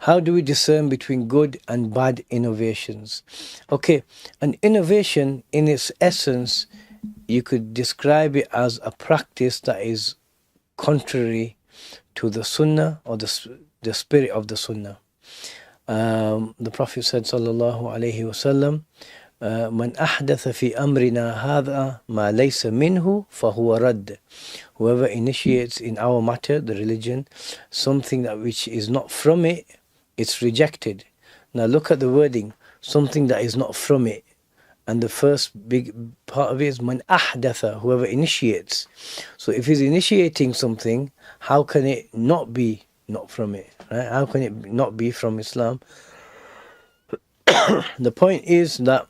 How do we discern between good and bad innovations? Okay, an innovation in its essence, you could describe it as a practice that is contrary to the sunnah or the spirit of the sunnah. The Prophet said, sallallahu alaihi wasallam, "Man ahdatha fi amrina hadha ma laysa minhu fahuwa radd." Whoever initiates in our matter, the religion, something that which is not from it, it's rejected. Now look at the wording, something that is not from it. And the first big part of it is man ahdatha, whoever initiates. So if he's initiating something, how can it not be not from it? Right? How can it not be from Islam? The point is that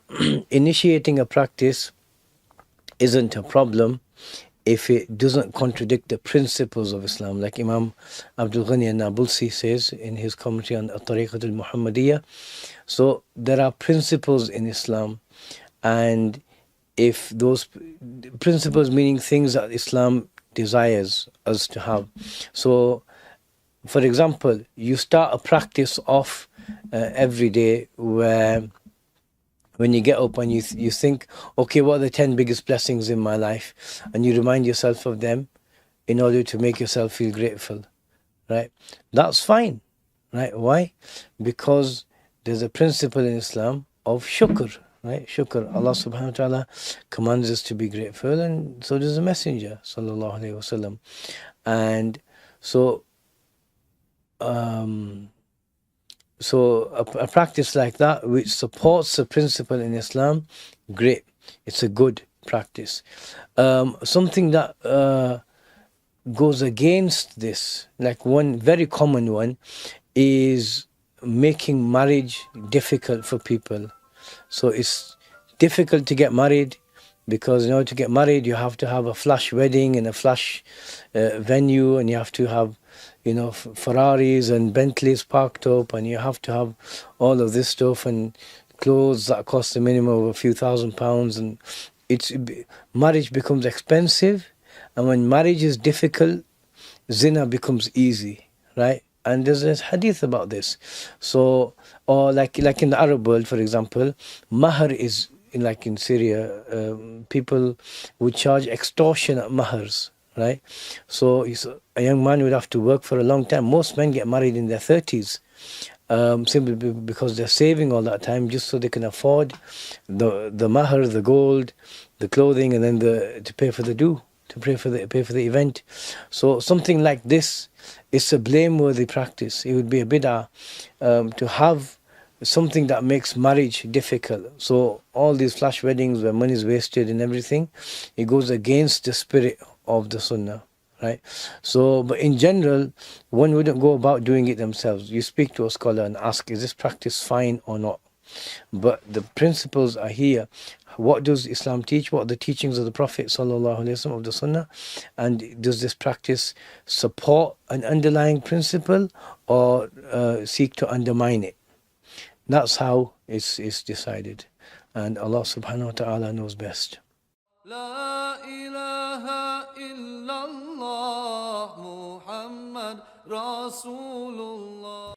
initiating a practice isn't a problem if it doesn't contradict the principles of Islam. Like Imam Abdul-Ghani al-Nabulsi says in his commentary on At-Tariqat al-Muhammadiyah. So there are principles in Islam, and if those principles, meaning things that Islam desires us to have. So for example, you start a practice off every day where when you get up and you think, okay, what are the 10 biggest blessings in my life? And you remind yourself of them in order to make yourself feel grateful, right? That's fine, right? Why? Because there's a principle in Islam of shukr, right? Shukr. Allah subhanahu wa ta'ala commands us to be grateful, and so does the Messenger, sallallahu alayhi wasallam. And so, a practice like that which supports the principle in Islam, great. It's a good practice. Something that goes against this, like one very common one, is making marriage difficult for people. So it's difficult to get married because in order to get married you have to have a flash wedding in a flash venue, and you have to have, you know, Ferraris and Bentleys parked up, and you have to have all of this stuff and clothes that cost a minimum of a few £1,000s, and marriage becomes expensive. And when marriage is difficult, zina becomes easy, right? And there's a hadith about this. So, or like in the Arab world, for example, mahr is like in Syria, people would charge extortionate mahrs, right? So a young man would have to work for a long time. Most men get married in their 30s, simply because they're saving all that time just so they can afford the mahr, the gold, the clothing, and then to pay for the pay for the event. So something like this is a blameworthy practice. It would be a bid'ah to have something that makes marriage difficult. So all these flash weddings where money is wasted and everything, it goes against the spirit of the sunnah, right? So, but in general, one wouldn't go about doing it themselves. You speak to a scholar and ask, is this practice fine or not? But the principles are here. What does Islam teach? What are the teachings of the Prophet ﷺ of the Sunnah? And does this practice support an underlying principle or seek to undermine it? That's how it's decided. And Allah subhanahu wa ta'ala knows best. La ilaha illallah Muhammad Rasulullah.